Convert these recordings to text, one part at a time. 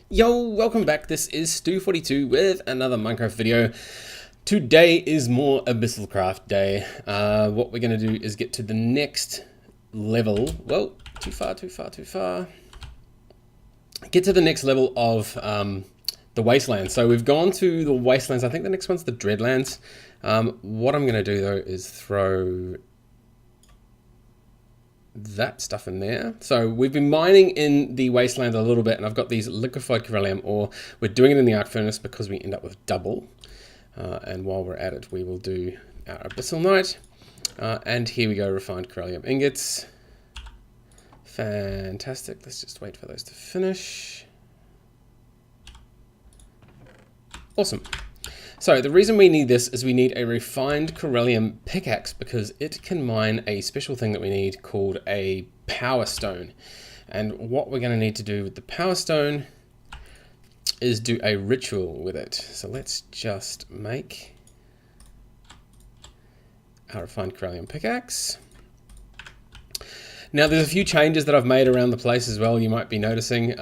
Yo, welcome back. This is Stu42 with another Minecraft video. Today is more AbyssalCraft day. What we're going to do is get to the next level. Well, too far. Get to the next level of the Wastelands. So we've gone to the Wastelands. I think the next one's the Dreadlands. What I'm going to do though is throw that stuff in there. So we've been mining in the wasteland a little bit, and I've got these liquefied Coralium ore. We're doing it in the arc furnace because we end up with double. And while we're at it, we will do our Abyssalite. And here we go, refined Coralium ingots. Fantastic. Let's just wait for those to finish. Awesome. So the reason we need this is we need a refined Coralium pickaxe because it can mine a special thing that we need called a Power Stone. And what we're going to need to do with the Power Stone is do a ritual with it. So let's just make our refined Coralium pickaxe. Now there's a few changes that I've made around the place as well, you might be noticing.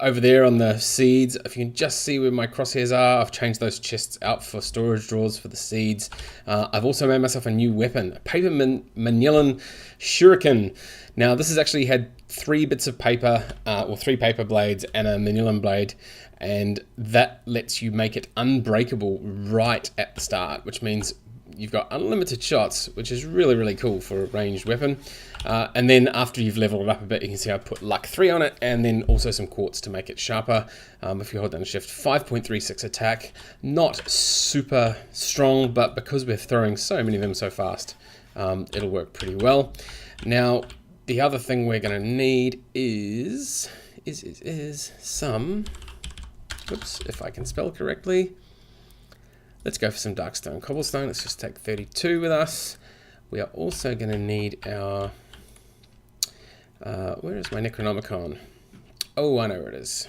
Over there on the seeds, if you can just see where my crosshairs are, I've changed those chests out for storage drawers for the seeds. I've also made myself a new weapon, a paper manilin shuriken. Now this has actually had 3 bits of paper, or 3 paper blades and a manilin blade, and that lets you make it unbreakable right at the start, which means you've got unlimited shots, which is really cool for a ranged weapon. And then after you've leveled it up a bit, you can see I put luck 3 on it, and then also some quartz to make it sharper. If you hold down shift, 5.36 attack, not super strong, but because we're throwing so many of them so fast, it'll work pretty well. Now the other thing we're going to need is some, oops, if I can spell correctly. Let's go for some darkstone cobblestone. Let's just take 32 with us. We are also going to need our, where is my Necronomicon? Oh, I know where it is.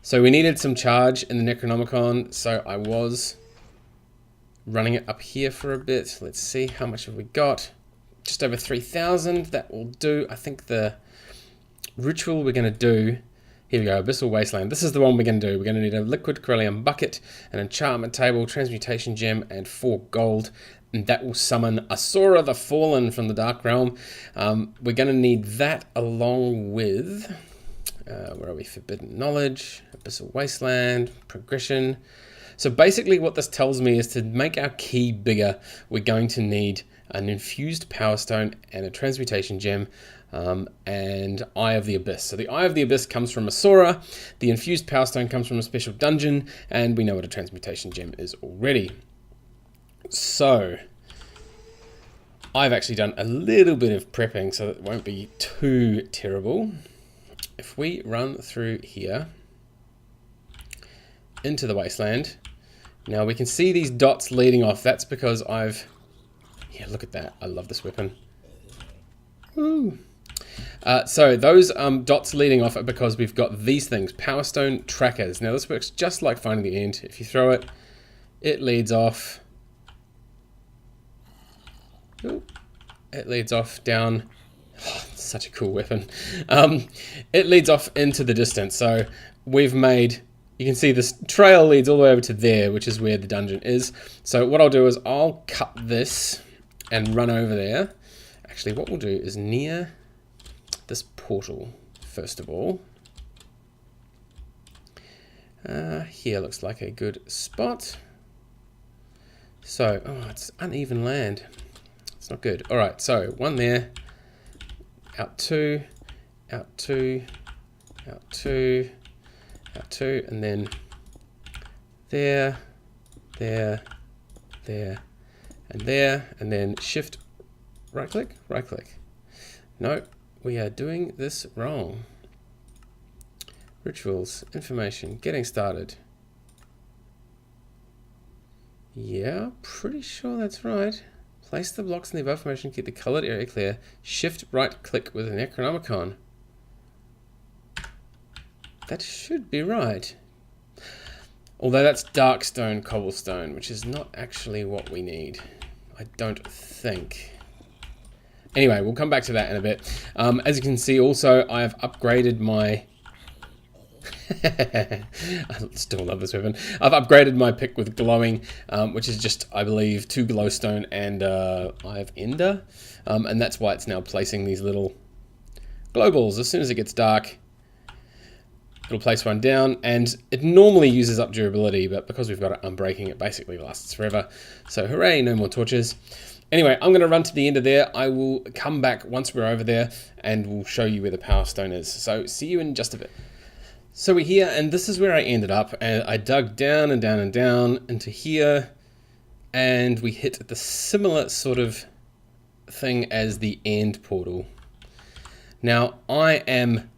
So we needed some charge in the Necronomicon, so I was running it up here for a bit. Let's see, how much have we got? Just over 3,000, that will do. I think the ritual we're going to do, here we go, Abyssal Wasteland. This is the one we're going to do. We're going to need a liquid Coralium bucket, an enchantment table, transmutation gem, and 4 gold. And that will summon Asorah the Fallen from the Dark Realm. We're going to need that along with, where are we? Forbidden Knowledge, Abyssal Wasteland, Progression. So basically what this tells me is to make our key bigger, we're going to need an infused Power Stone and a transmutation gem. And Eye of the Abyss. So the Eye of the Abyss comes from Asorah, the infused Power Stone comes from a special dungeon, and we know what a transmutation gem is already. So I've actually done a little bit of prepping so that it won't be too terrible. If we run through here into the wasteland, now we can see these dots leading off. That's because yeah, look at that. I love this weapon. Woo. So those dots leading off are because we've got these things, Power Stone trackers. Now this works just like Finding the End. If you throw it, it leads off. Ooh, it leads off down. Oh, such a cool weapon. It leads off into the distance. So we've made, you can see this trail leads all the way over to there, which is where the dungeon is. So what I'll do is I'll cut this and run over there. Actually, what we'll do is near this portal, first of all. Here looks like a good spot. So, oh, it's uneven land. It's not good. All right, so 1 there, out 2, out 2, out 2, out 2, and then there, there, there, and there, and then shift, right click, right click. No, we are doing this wrong. Rituals, information, getting started. Yeah, pretty sure that's right. Place the blocks in the above formation, keep the colored area clear. Shift right click with an Necronomicon. That should be right. Although that's darkstone cobblestone, which is not actually what we need. I don't think. Anyway, we'll come back to that in a bit. As you can see also, I've upgraded my I still love this weapon. I've upgraded my pick with glowing, which is just, I believe, 2 glowstone and I have ender. And that's why it's now placing these little glow balls. As soon as it gets dark, it'll place one down, and it normally uses up durability, but because we've got it unbreaking, it basically lasts forever. So hooray, no more torches. Anyway, I'm going to run to the end of there. I will come back once we're over there, and we'll show you where the Power Stone is. So see you in just a bit. So we're here, and this is where I ended up, and I dug down and down and down into here, and we hit the similar sort of thing as the end portal. Now, I am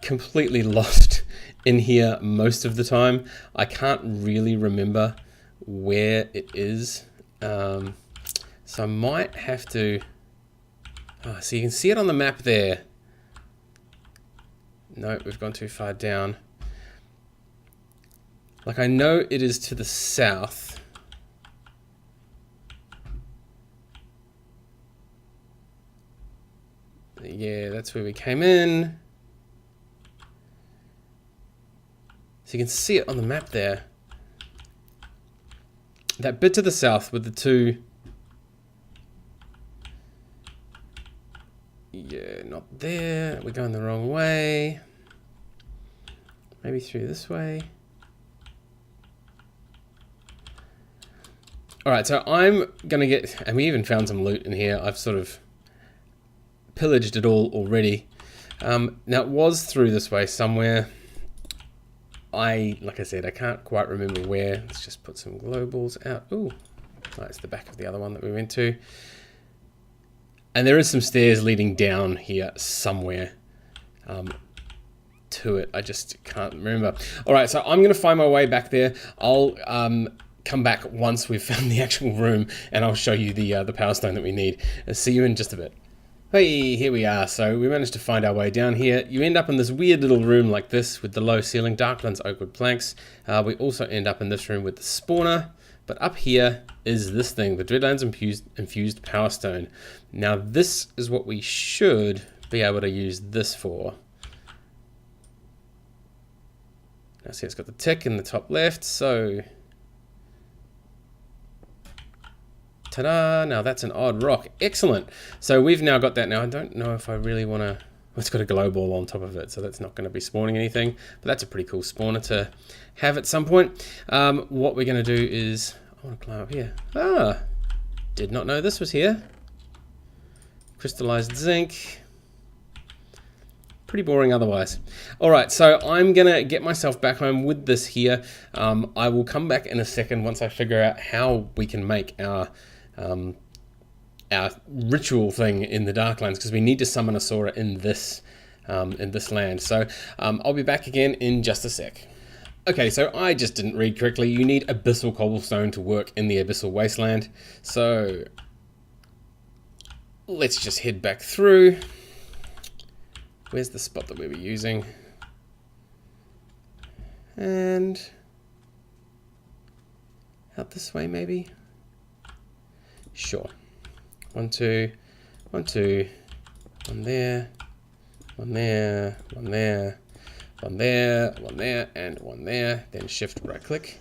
completely lost in here most of the time. I can't really remember where it is. So I might have to... Oh, so you can see it on the map there. No, we've gone too far down. Like, I know it is to the south. Yeah, that's where we came in. So you can see it on the map there. That bit to the south with the two... Yeah, not there. We're going the wrong way. Maybe through this way. Alright, so I'm going to get... And we even found some loot in here. I've sort of pillaged it all already. Now, it was through this way somewhere. Like I said, I can't quite remember where. Let's just put some glow balls out. Ooh, that's the back of the other one that we went to. And there is some stairs leading down here somewhere to it. I just can't remember. All right, so I'm going to find my way back there. I'll come back once we've found the actual room, and I'll show you the Power Stone that we need. I'll see you in just a bit. Hey, here we are. So we managed to find our way down here. You end up in this weird little room like this with the low ceiling, Darklands oak wood planks. We also end up in this room with the spawner. But up here is this thing, the Dreadlands infused Power Stone. Now this is what we should be able to use this for. Now see, it's got the tick in the top left, so... Ta-da! Now that's an odd rock. Excellent. So we've now got that. Now I don't know if I really want to... It's got a glow ball on top of it, so that's not going to be spawning anything. But that's a pretty cool spawner to have at some point. What we're going to do is... I want to climb up here. Ah! Did not know this was here. Crystallized zinc. Pretty boring otherwise. Alright, so I'm going to get myself back home with this here. I will come back in a second once I figure out how we can make our ritual thing in the Darklands, because we need to summon Asorah in this land. So I'll be back again in just a sec. Okay, so I just didn't read correctly. You need Abyssal Cobblestone to work in the Abyssal Wasteland. So let's just head back through. Where's the spot that we were using? And out this way, maybe? Sure. 1, 2, 1, 2, 1 there, 1 there, 1 there, 1 there, 1 there, and 1 there. Then shift right click.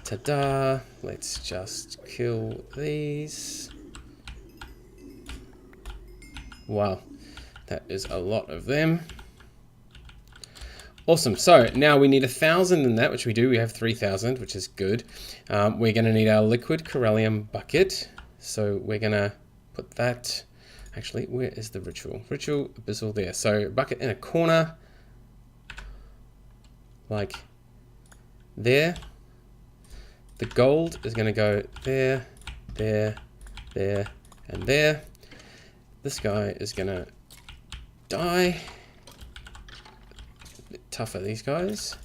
Ta-da! Let's just kill these. Wow, that is a lot of them. Awesome. So now we need 1,000 in that, which we do. We have 3,000, which is good. We're going to need our liquid Coralium bucket. So we're going to put that... Actually, where is the ritual? Ritual Abyssal there. So bucket in a corner. Like there. The gold is going to go there, there, there, and there. This guy is going to die. A bit tougher, these guys.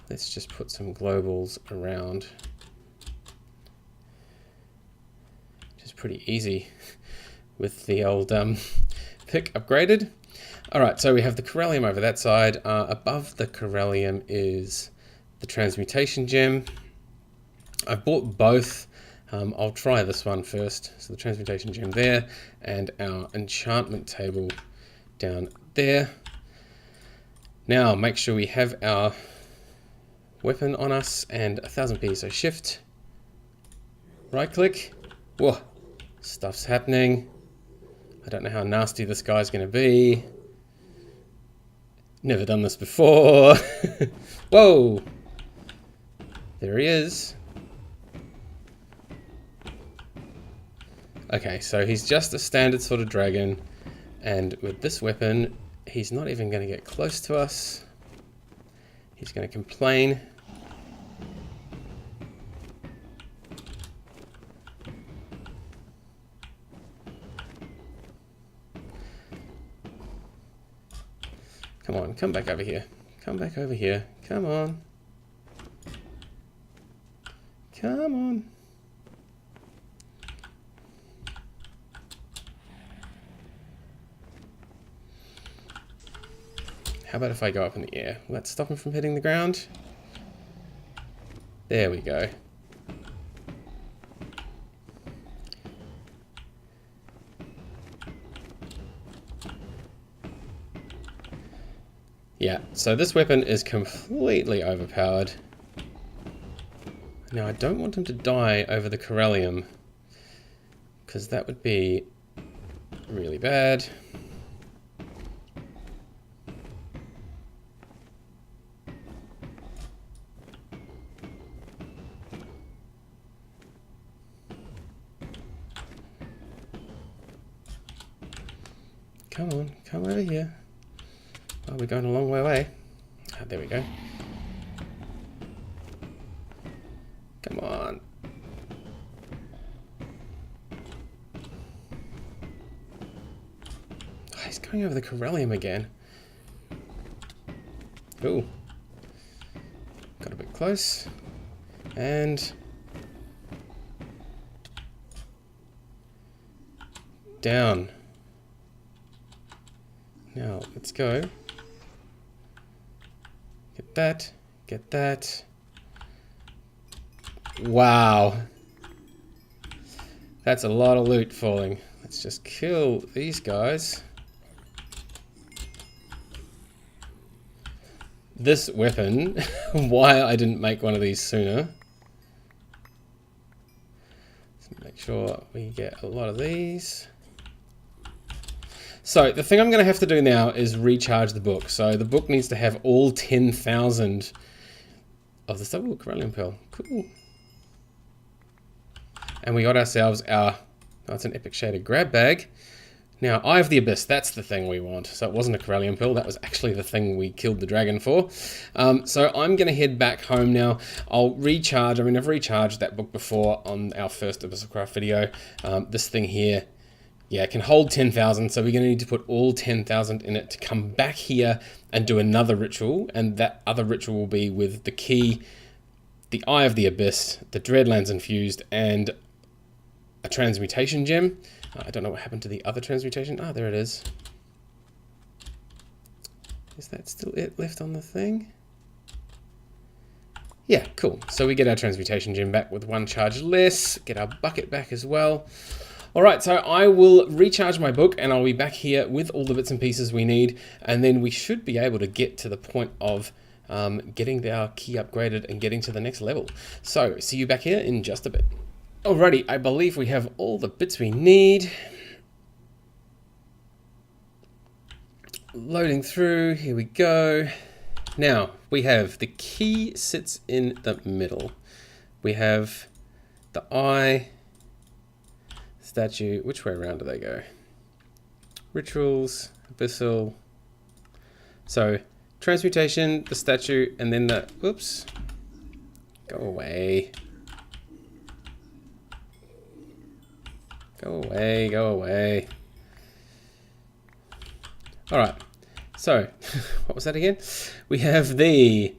Let's just put some glow balls around. Which is pretty easy with the old pick upgraded. Alright, so we have the Coralium over that side. Above the Coralium is the Transmutation Gem. I've bought both. I'll try this one first. So the Transmutation Gem there, and our enchantment table down there. Now make sure we have our weapon on us and 1000p. So shift, right click. Whoa, stuff's happening. I don't know how nasty this guy's going to be. Never done this before. Whoa, there he is. Okay, so he's just a standard sort of dragon, and with this weapon, he's not even going to get close to us. He's going to complain. Come on, come back over here. Come back over here. Come on. Come on. How about if I go up in the air? Will that stop him from hitting the ground? There we go. Yeah, so this weapon is completely overpowered. Now I don't want him to die over the Coralium, because that would be really bad. Come on, come over here. Oh, we're going a long way away. Ah, there we go. Come on. Oh, he's going over the Coralium again. Ooh. Got a bit close. And... down. Now, let's go. Get that. Get that. Wow. That's a lot of loot falling. Let's just kill these guys. This weapon, why I didn't make one of these sooner. Let's make sure we get a lot of these. So the thing I'm going to have to do now is recharge the book. So the book needs to have all 10,000 of the stuff. Ooh, Coralium Pearl. Cool. And we got ourselves our, oh, it's an epic shaded grab bag. Now, Eye of the Abyss, that's the thing we want. So it wasn't a Coralium Pearl, that was actually the thing we killed the dragon for. So I'm going to head back home now. I'll recharge, I mean, I've recharged that book before on our first AbyssalCraft video. This thing here, yeah, it can hold 10,000, so we're going to need to put all 10,000 in it to come back here and do another ritual, and that other ritual will be with the key, the Eye of the Abyss, the Dreadlands infused, and a transmutation gem. I don't know what happened to the other transmutation. Ah, there it is. Is that still it left on the thing? Yeah, cool. So we get our transmutation gem back with one charge less, get our bucket back as well. Alright, so I will recharge my book and I'll be back here with all the bits and pieces we need, and then we should be able to get to the point of getting our key upgraded and getting to the next level. So, see you back here in just a bit. Alrighty, I believe we have all the bits we need. Loading through, here we go. Now, we have the key sits in the middle. We have the eye, statue, which way around do they go? Rituals, abyssal. So, transmutation, the statue, and then the, oops, go away. Go away, go away. Alright, so, what was that again? We have the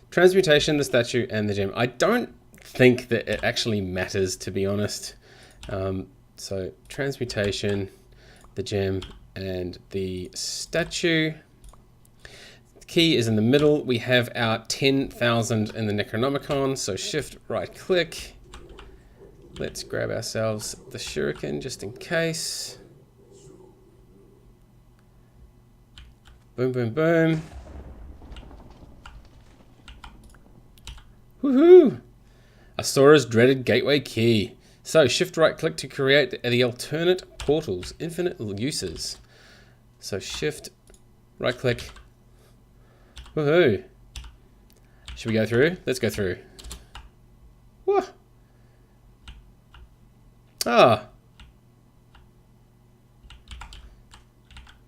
transmutation, the statue, and the gem. I don't think that it actually matters, to be honest. So, transmutation, the gem, and the statue. The key is in the middle. We have our 10,000 in the Necronomicon, so shift right click. Let's grab ourselves the shuriken just in case. Boom, boom, boom. Woohoo! Asorah's dreaded gateway key. So, shift right click to create the alternate portals. Infinite uses. So, shift right click. Woohoo! Should we go through? Let's go through. What? Ah.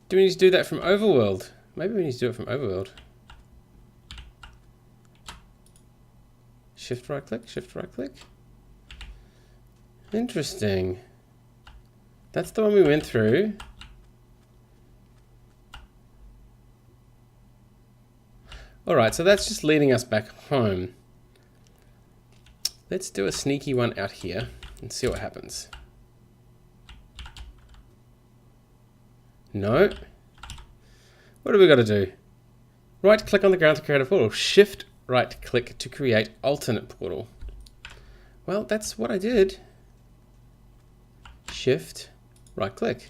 Do we need to do that from Overworld? Maybe we need to do it from Overworld. Shift right click, shift right click. Interesting. That's the one we went through. Alright, so that's just leading us back home. Let's do a sneaky one out here and see what happens. No. What do we got to do? Right click on the ground to create a portal. Shift right click to create alternate portal. Well, that's what I did. Shift right click.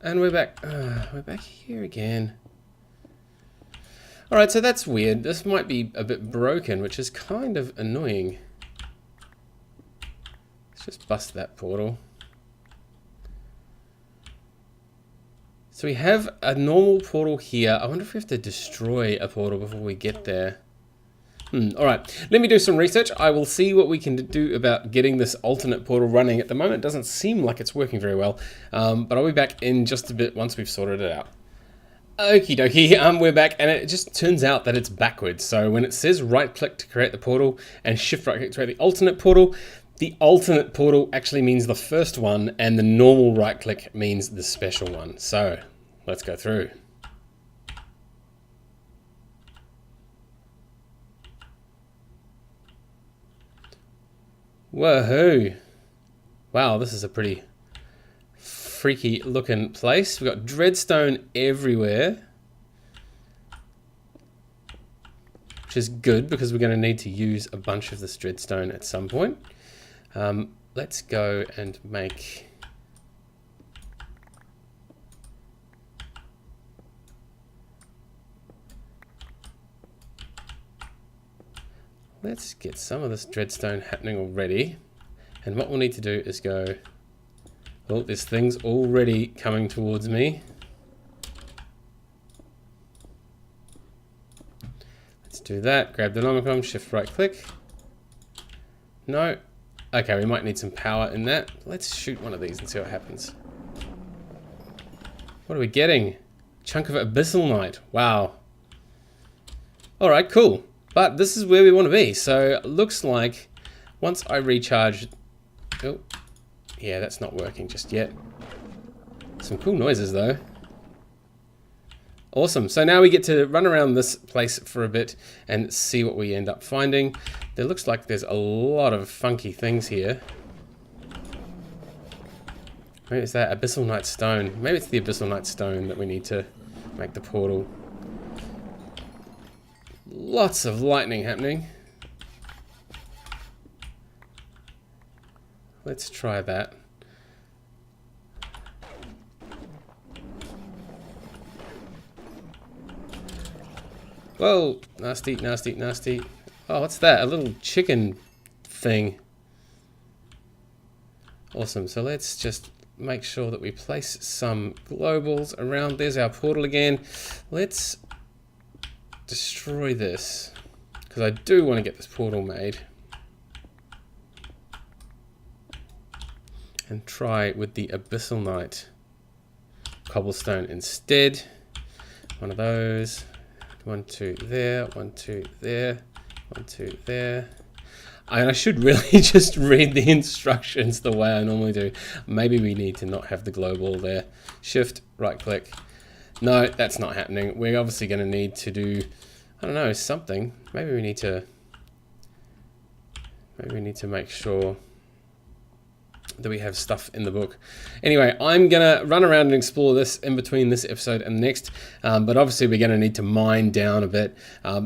And we're back. We're back here again. Alright, so that's weird. This might be a bit broken, which is kind of annoying. Let's just bust that portal. So we have a normal portal here. I wonder if we have to destroy a portal before we get there. Alright, let me do some research. I will see what we can do about getting this alternate portal running. At the moment, it doesn't seem like it's working very well. But I'll be back in just a bit once we've sorted it out. Okie dokie, we're back, and it just turns out that it's backwards. So when it says right click to create the portal and shift right click to create the alternate portal actually means the first one, and the normal right click means the special one. So let's go through. Woohoo! Wow, this is a pretty freaky looking place. We've got dreadstone everywhere, which is good because we're going to need to use a bunch of this dreadstone at some point. Let's go and make... Let's get some of this dreadstone happening already. And what we'll need to do is go... Oh, this thing's already coming towards me. Let's do that. Grab the Nomicon, shift right click. No. Okay, we might need some power in that. Let's shoot one of these and see what happens. What are we getting? Chunk of Abyssal Night. Wow. Alright, cool. But this is where we want to be. So it looks like once I recharge... Oh, yeah, that's not working just yet. Some cool noises though. Awesome. So now we get to run around this place for a bit and see what we end up finding. There looks like there's a lot of funky things here. Maybe it's that Abyssal Night Stone. Maybe it's the Abyssal Night Stone that we need to make the portal. Lots of lightning happening. Let's try that. Whoa, nasty, nasty, nasty. Oh, what's that? A little chicken thing. Awesome, so let's just make sure that we place some globals around. There's our portal again. Let's destroy this, because I do want to get this portal made. And try with the Abyssal Night cobblestone instead. One of those. 1, 2 there, 1, 2 there, 1, 2 there. And I should really just read the instructions the way I normally do. Maybe we need to not have the global there. Shift, right click. No, that's not happening. We're obviously going to need to do, I don't know, something. Maybe we need to make sure. that we have stuff in the book. Anyway, I'm gonna run around and explore this in between this episode and the next, but obviously we're gonna need to mine down a bit,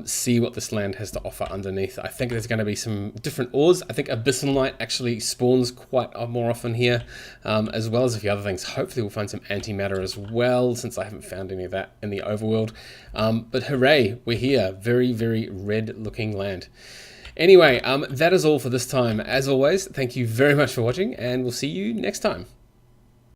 see what this land has to offer underneath. I think there's gonna be some different ores. I think Abyssalite actually spawns quite more often here, as well as a few other things. Hopefully we'll find some antimatter as well, since I haven't found any of that in the overworld. But hooray, we're here. Very, very red looking land. Anyway, that is all for this time. As always, thank you very much for watching, and we'll see you next time.